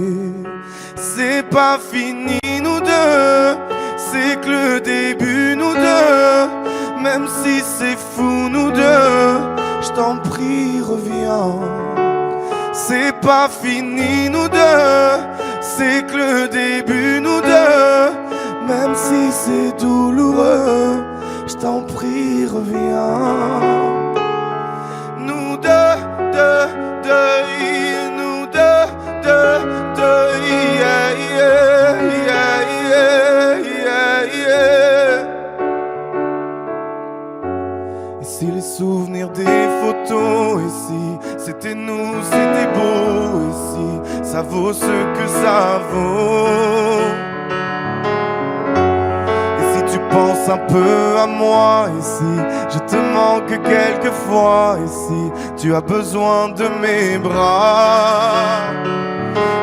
C'est pas fini nous deux, c'est que le début nous deux. Même si c'est fou nous deux, je t'en prie reviens. C'est pas fini nous deux, c'est que le début nous deux. Même si c'est douloureux, je t'en prie reviens. Nous deux, nous deux, yeah, yeah, yeah, yeah, yeah. Et si les souvenirs des photos ici, c'était nous, c'était beau ici, ça vaut ce que ça vaut. Pense un peu à moi ici, je te manque quelquefois ici, tu as besoin de mes bras.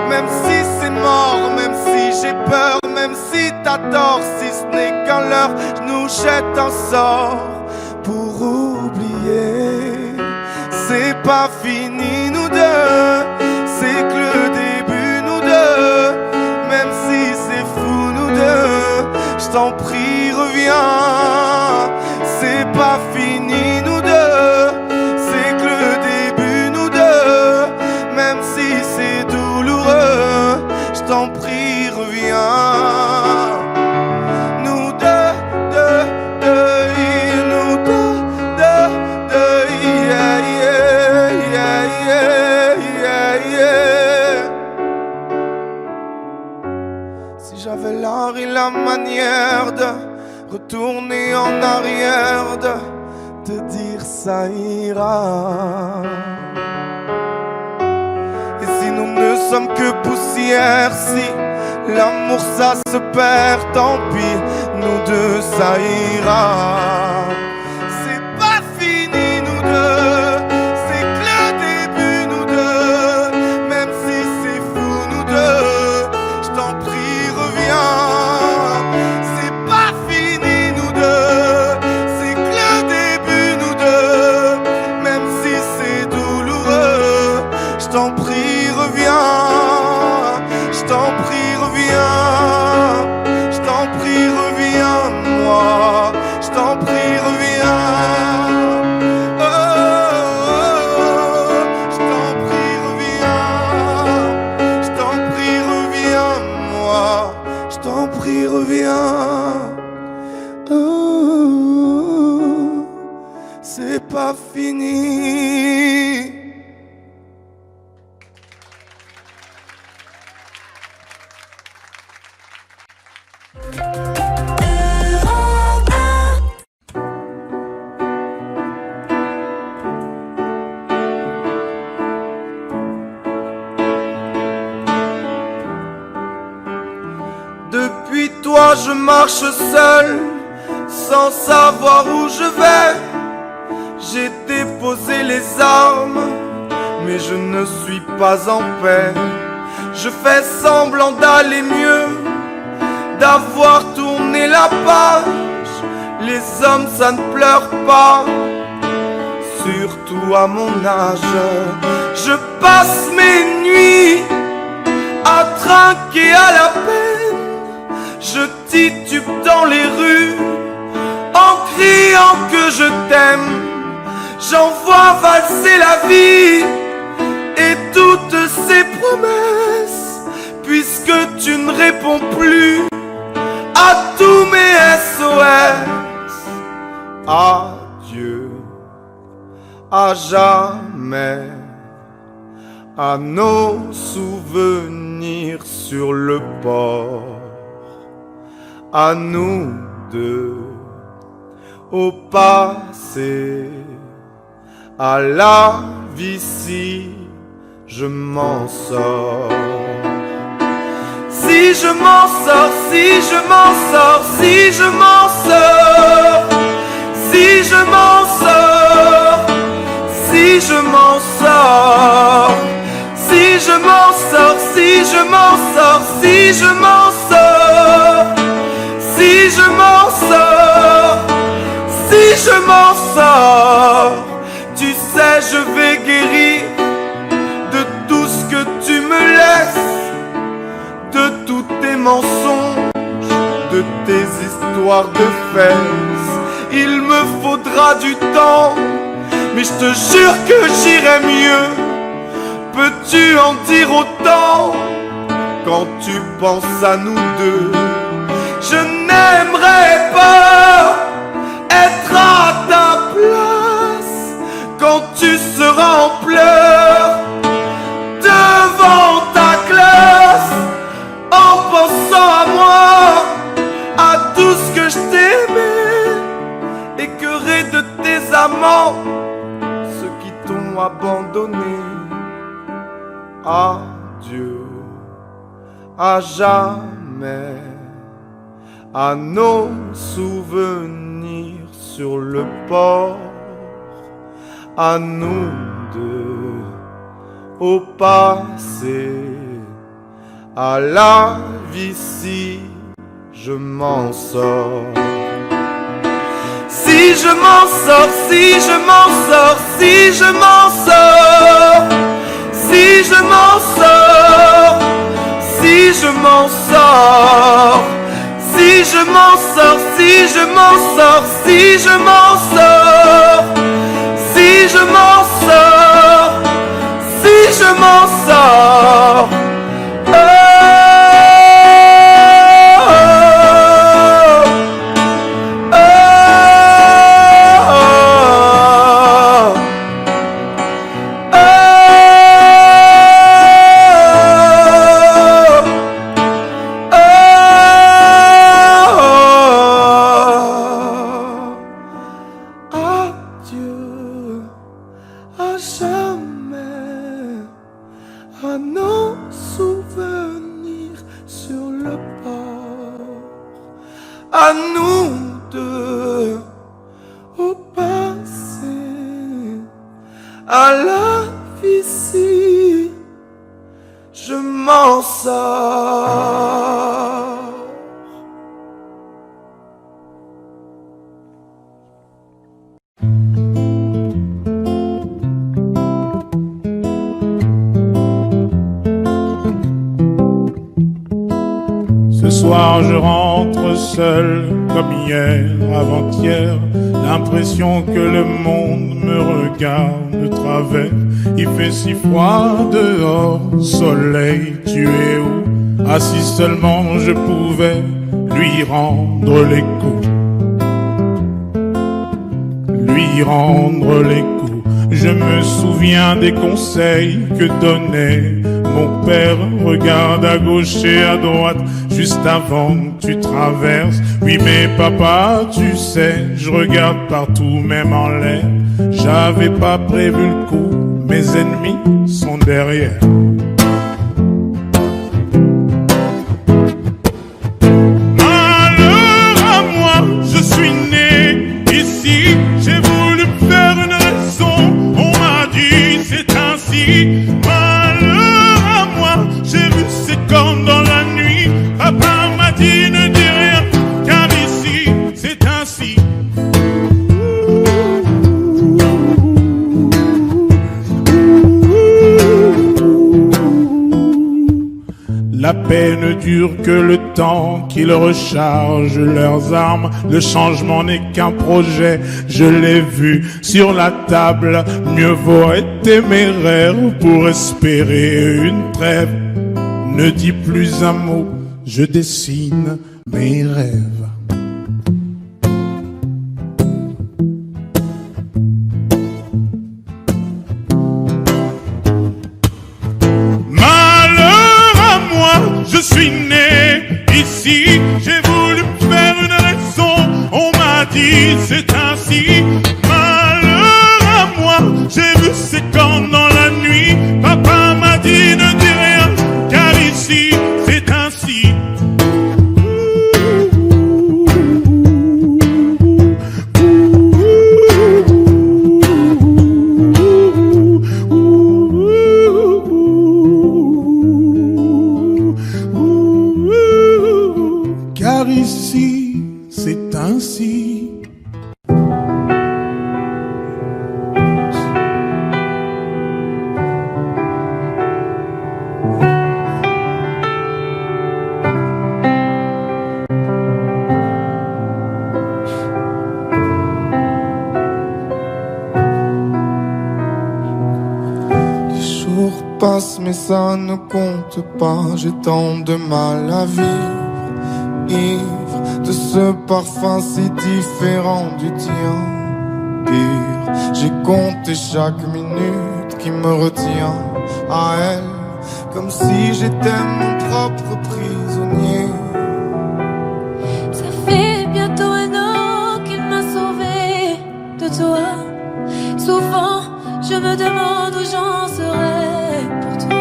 Même si c'est mort, même si j'ai peur, même si t'as tort, si ce n'est qu'un leurre, je nous jette un sort pour oublier. C'est pas fini nous deux, c'est que le début nous deux. Même si c'est fou nous deux, je t'en prie reviens. C'est pas fini nous deux, c'est que le début nous deux. Même si c'est douloureux, je t'en prie reviens. Nous deux, nous deux, yeah, yeah, yeah, yeah, yeah. Si j'avais l'art et la manière de retourner en arrière, de te dire ça ira. Et si nous ne sommes que poussière, si l'amour ça se perd, tant pis, nous deux ça ira. C'est pas fini nous deux, c'est que le début nous deux. Même si c'est fou nous deux, je t'en prie reviens. C'est pas fini nous deux, c'est que le début nous deux. Même si c'est douloureux, je t'en prie reviens. Je t'en prie reviens. Je t'en prie reviens moi. Je t'en prie reviens. Oh, oh, oh. Je t'en prie reviens. Je t'en prie reviens moi. Je t'en prie reviens. Oh, c'est pas fini. Depuis toi je marche seul, sans savoir où je vais. J'ai déposé les armes, mais je ne suis pas en paix. Je fais semblant d'aller mieux, d'avoir tourné la page. Les hommes ça ne pleure pas, surtout à mon âge. Je passe mes nuits à trinquer à la peine. Je titube dans les rues en criant que je t'aime. J'envoie valser la vie et toutes ces promesses, puisque tu ne réponds plus à tous mes SOS. Adieu à jamais, à nos souvenirs sur le port, à nous deux, au passé, à la vie si je m'en sors. Si je m'en sors, si je m'en sors, si je m'en sors, si je m'en sors, si je m'en sors, si je m'en sors, si je m'en sors, si je m'en sors, si je m'en sors, si je m'en sors, tu sais je vais guérir de tout ce que tu me laisses, de tous tes mensonges, de tes histoires de fesses. Il me faudra du temps, mais je te jure que j'irai mieux. Peux-tu en dire autant quand tu penses à nous deux? Je n'aimerais pas être à ta place quand tu seras en pleurs devant ta classe, en pensant à moi, à tout ce que je t'aimais, écœuré de tes amants, ceux qui t'ont abandonné. Adieu à jamais, à nos souvenirs sur le port, à nous deux, au passé, à la vie si je m'en sors. Si je m'en sors, si je m'en sors, si je m'en sors, si je m'en sors, si je m'en sors, si je m'en sors, si je m'en sors, si je m'en sors, si je m'en sors, si je m'en sors. À nous deux, au passé, à la vie si je m'en sors. Ce soir je rentre seul comme hier, avant-hier. L'impression que le monde me regarde de travers. Il fait si froid dehors, soleil, tu es où? Ah si seulement je pouvais lui rendre les coups, lui rendre les coups. Je me souviens des conseils que donnait Mon père regarde à gauche et à droite juste avant que tu traverses. Oui mais papa, tu sais, je regarde partout même en l'air. J'avais pas prévu le coup, mes ennemis sont derrière. Malheur à moi, je suis né ici. J'ai voulu me faire une raison, on m'a dit c'est ainsi. Malheur à moi, j'ai vu ces cornes dans la nuit. Papa m'a dit ne dis rien, car ici c'est ainsi. La paix ne dure que le temps qu'ils rechargent leurs armes. Le changement n'est qu'un projet, je l'ai vu sur la table. Mieux vaut être téméraire pour espérer une trêve. Ne dis plus un mot, je dessine mes rêves. Je suis né ici, j'ai voulu me faire une raison, on m'a dit c'est ainsi. Malheur à moi, j'ai vu ces cornes dans la nuit. Papa m'a dit ne dis rien, car ici c'est ainsi. Car ici, c'est ainsi. Les jours passent mais ça ne compte pas. J'ai tant de mal à vivre, ivre de ce parfum si différent du tien. Pire, j'ai compté chaque minute qui me retient à elle, comme si j'étais mon propre prisonnier. Ça fait bientôt un an qu'il m'a sauvé de toi. Souvent, je me demande où j'en serais pour toi.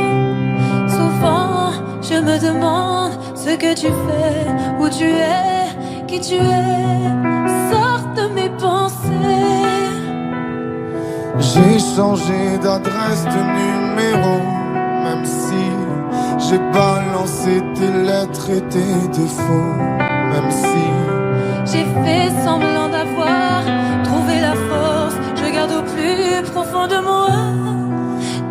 Souvent, je me demande ce que tu fais, où tu es, qui tu es. Sors de mes pensées. J'ai changé d'adresse, de numéro, même si j'ai balancé tes lettres et tes défauts. Même si j'ai fait semblant d'avoir trouvé la force, je garde au plus profond de moi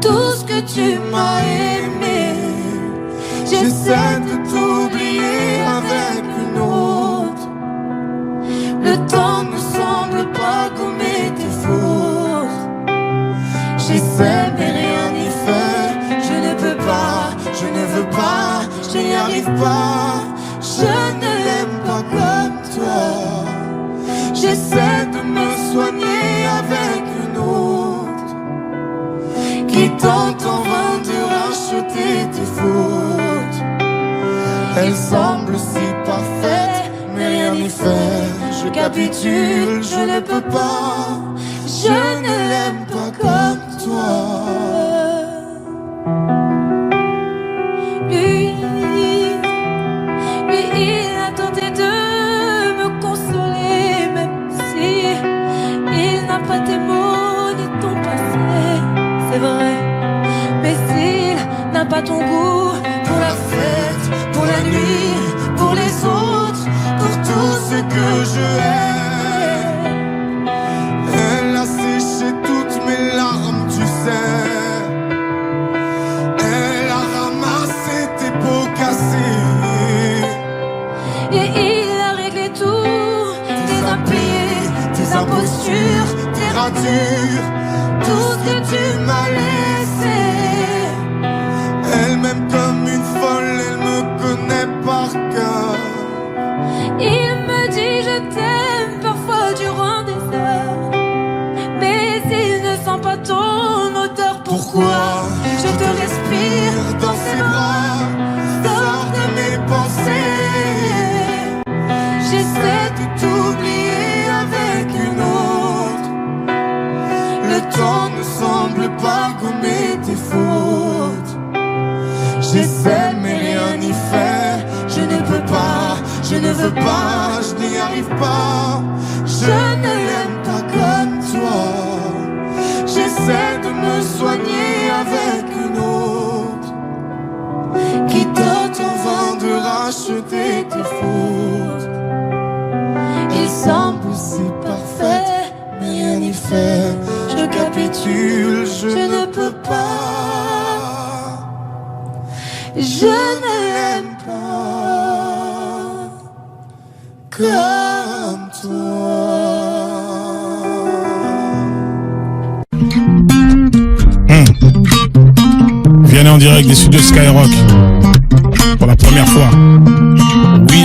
tout ce que tu m'as aimé. J'essaie de t'oublier avec une autre. Le temps ne semble pas gommer tes fautes. J'essaie mais rien n'y fait. Je ne peux pas, je ne veux pas, je n'y arrive pas. Je ne l'aime pas comme toi. J'essaie de me soigner avec une autre qui tente en vain de racheter tes fautes. Elle semble si parfaite, mais rien n'y fait. Je capitule, je ne peux pas. Je ne l'aime pas comme toi. Lui, il a tenté de me consoler, même si il n'a pas tes mots ni ton passé. C'est vrai, mais s'il n'a pas ton goût pour la fête, pour la nuit, pour les autres, pour tout ce que je hais. elle a séché toutes mes larmes, tu sais. Elle a ramassé tes pots cassés. Et il a réglé tout, tes impayés, tes impostures, tes ratures, tout ce que tu m'as laissé. Elle m'aime comme une folle, elle me connaît par cœur. Il me dit je t'aime parfois durant des heures, mais il ne sent pas ton odeur. Pourquoi je te respire dans j'essaie de t'oublier avec une autre. Le temps ne semble pas gommer tes fautes. J'essaie mais rien n'y fait. Je ne peux pas, je ne veux pas, je n'y arrive pas. Je ne l'aime pas comme toi. J'essaie de me soigner avec une autre qui tente en vain de racheter tes fautes. Il semble Si parfaite, mais rien n'y fait. Je capitule, je ne peux pas. je ne l'aime pas comme toi. Viens en direct des studios Skyrock pour la première fois. Oui.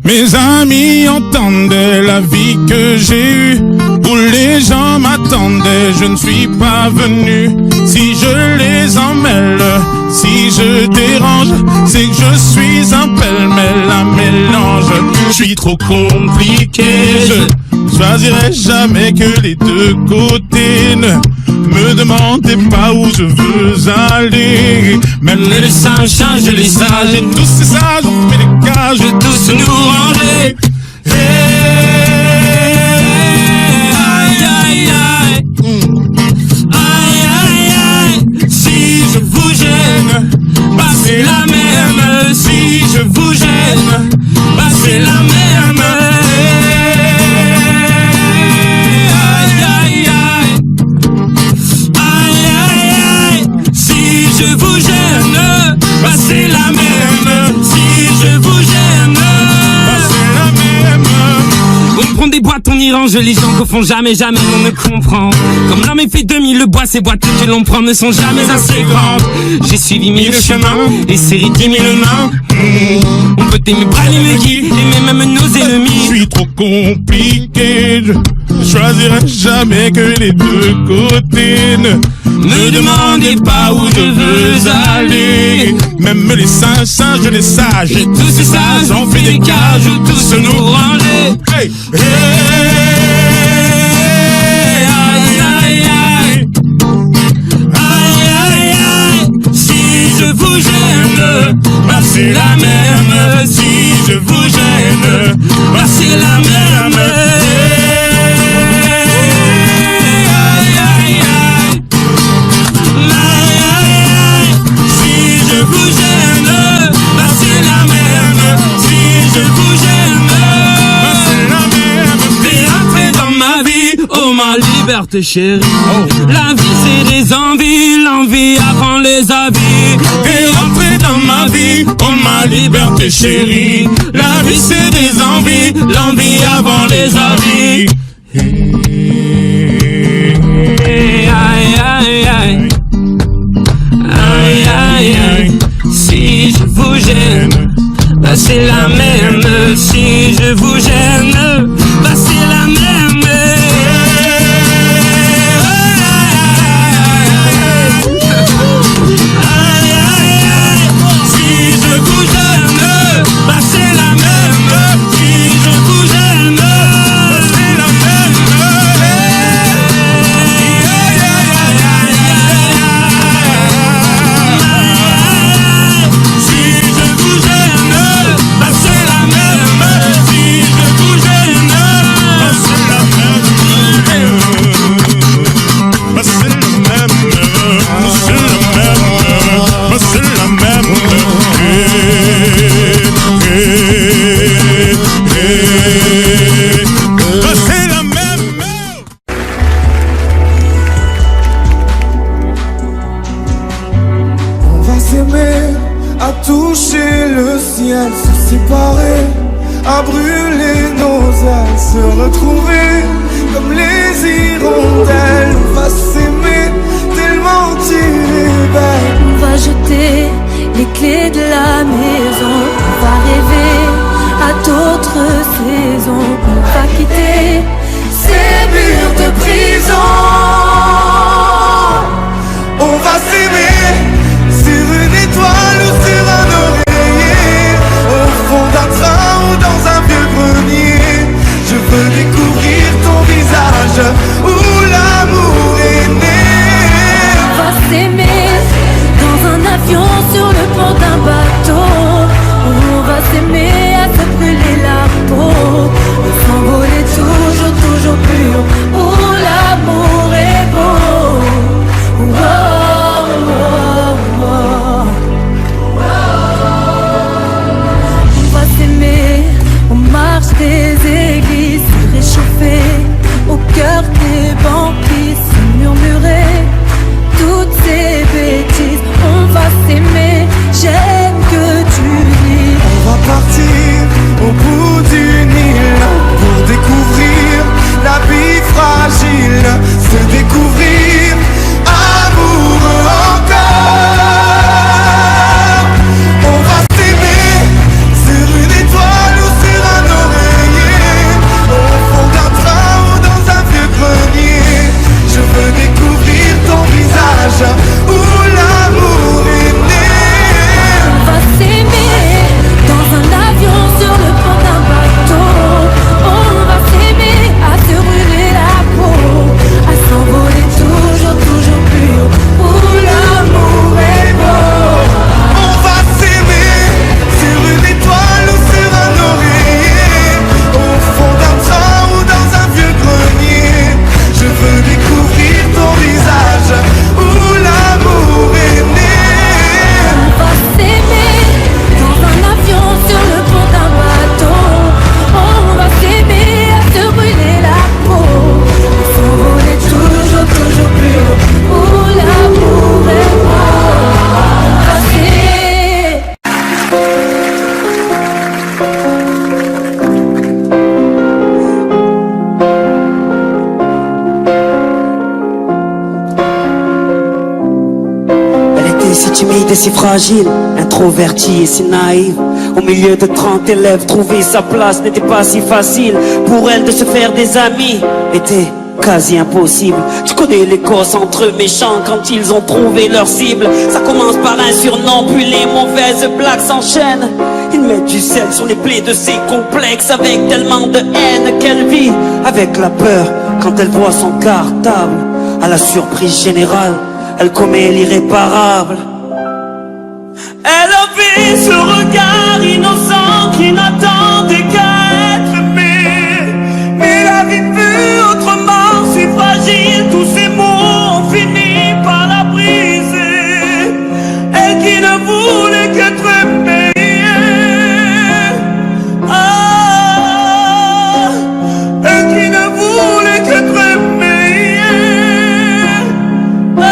Mes amis entendaient la vie que j'ai eue, où les gens m'attendaient, je ne suis pas venu. Si je les emmêle, si je dérange, c'est que je suis un pêle-mêle, un mélange. Je suis trop compliqué, je choisirai jamais que les deux côtés. Ne me demandez pas où je veux aller. Même les singes changent les sages, et tous ces sages ont fait des cages, tous nous ranger. Aïe aïe aïe, aïe aïe aïe. Si je vous gêne, bah c'est la même. Si je vous gêne, bah c'est la même. Aïe aïe aïe, aïe aïe aïe. Si je vous gêne, bah c'est la même. Si je vous gêne, bah c'est la même. On prend des boîtes, on y range les gens qu'au fond jamais on ne comprend. Comme l'homme est fait 2000, le bois, ces boîtes que l'on prend ne sont jamais assez grandes. J'ai suivi 1000 chemins, et serré 10 000 mains. On peut aimer brailler mes guides, aimer même nos ennemis. Je suis trop compliqué, je choisirai jamais que les deux côtés. Ne me demandez pas où je veux aller. Même les singes, les sages, et tous ces sages ont fait des cages où tous nous ranger. Hey, hey, aïe, aïe, aïe, aïe, aïe, aïe. Si je vous gêne, bah c'est la même. Si je vous gêne, bah c'est la même. Oh ma liberté chérie, la vie c'est des envies, l'envie avant les avis. T'es rentré dans ma vie, oh ma liberté chérie. La vie c'est des envies, l'envie avant les avis. Aïe aïe aïe, aïe aïe aïe. Si je vous gêne, bah c'est la même. Si je vous gêne, bah c'est la même. À toucher le ciel, se séparer, à brûler nos ailes, se retrouver comme les hirondelles. On va s'aimer tellement tu es belle. On va jeter les clés de la maison. On va rêver à d'autres saisons. On va quitter ces murs de prison. On va s'aimer sur une étoile ou sur un oreiller. si timide et si fragile, introvertie et si naïve. Au milieu de 30 élèves, trouver sa place n'était pas si facile. Pour elle de se faire des amis était quasi impossible. Tu connais les causes entre eux méchants quand ils ont trouvé leur cible. Ça commence par un surnom, puis les mauvaises blagues s'enchaînent. Ils mettent du sel sur les plaies de ses complexes avec tellement de haine qu'elle vit avec la peur quand elle voit son cartable. À la surprise générale, elle commet l'irréparable. Elle avait ce regard innocent qui n'attendait qu'à être aimé. Mais la vie fut autrement si fragile, tous ces mots ont fini par la briser. Elle qui ne voulait qu'être aimée. Ah, elle qui ne voulait qu'être aimée. Ah.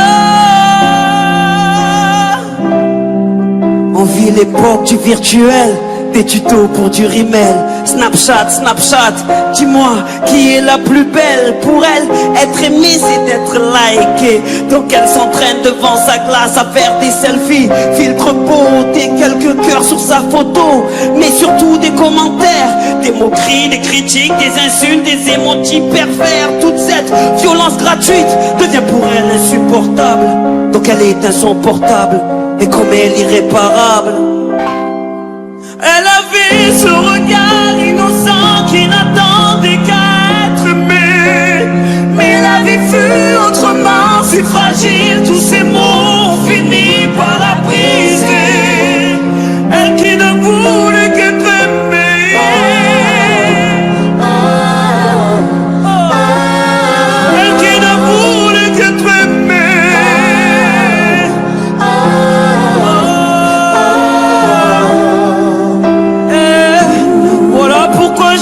On vit l'époque du virtuel, des tutos pour du rimel. Snapchat, Snapchat, dis-moi qui est la plus belle. Pour elle, être aimée c'est d'être liké. Donc elle s'entraîne devant sa glace à faire des selfies. Filtre beauté, quelques cœurs sur sa photo. Mais surtout des commentaires, des moqueries, des critiques, des insultes, des emojis pervers. Toute cette violence gratuite devient pour elle insupportable. Donc elle est insupportable et commet l'irréparable. Elle avait ce regard innocent qui n'attendait qu'à être aimé. Mais la vie fut autrement si fragile, tous ces mots ont fini par la briser. Elle qui ne voulait qu'être aimée. Elle qui ne voulait qu'être aimée.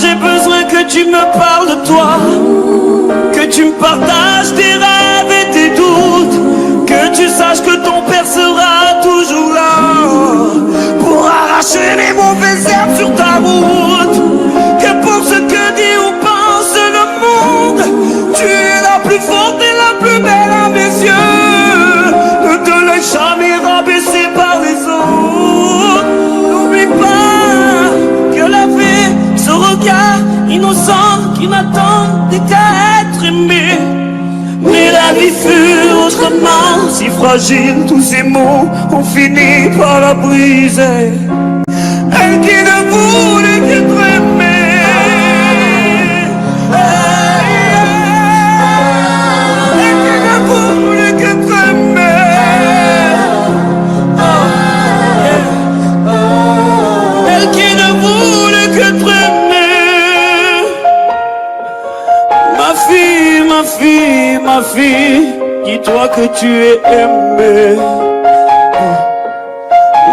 J'ai besoin que tu me parles de toi, que tu me partages tes rêves et tes doutes, que tu saches que ton père sera toujours là pour arracher les mauvaises herbes sur ta route. Que pour ce que dit ou pense le monde, tu es la plus forte et la plus belle à mes yeux. Ne te laisse jamais rabaisser par les autres. N'oublie pas que la vie, ce regard innocent qui n'attendait qu'à être aimé. Mais la vie fut autrement si fragile, tous ces mots ont fini par la briser. Elle qui ne voulait qu'être aimée. Elle qui ne voulait qu'être aimée. Elle qui ne voulait qu'être aimée. Ma fille, ma fille, ma fille, dis-toi que tu es aimée.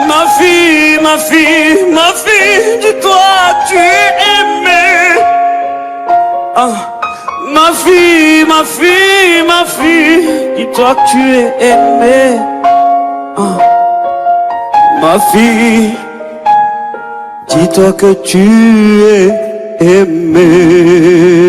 Ma fille, ma fille, ma fille, dis-toi que tu es aimée. Ah. Ma fille, ma fille, ma fille, dis-toi que tu es aimée. Ah. Ma fille, dis-toi que tu es aimée.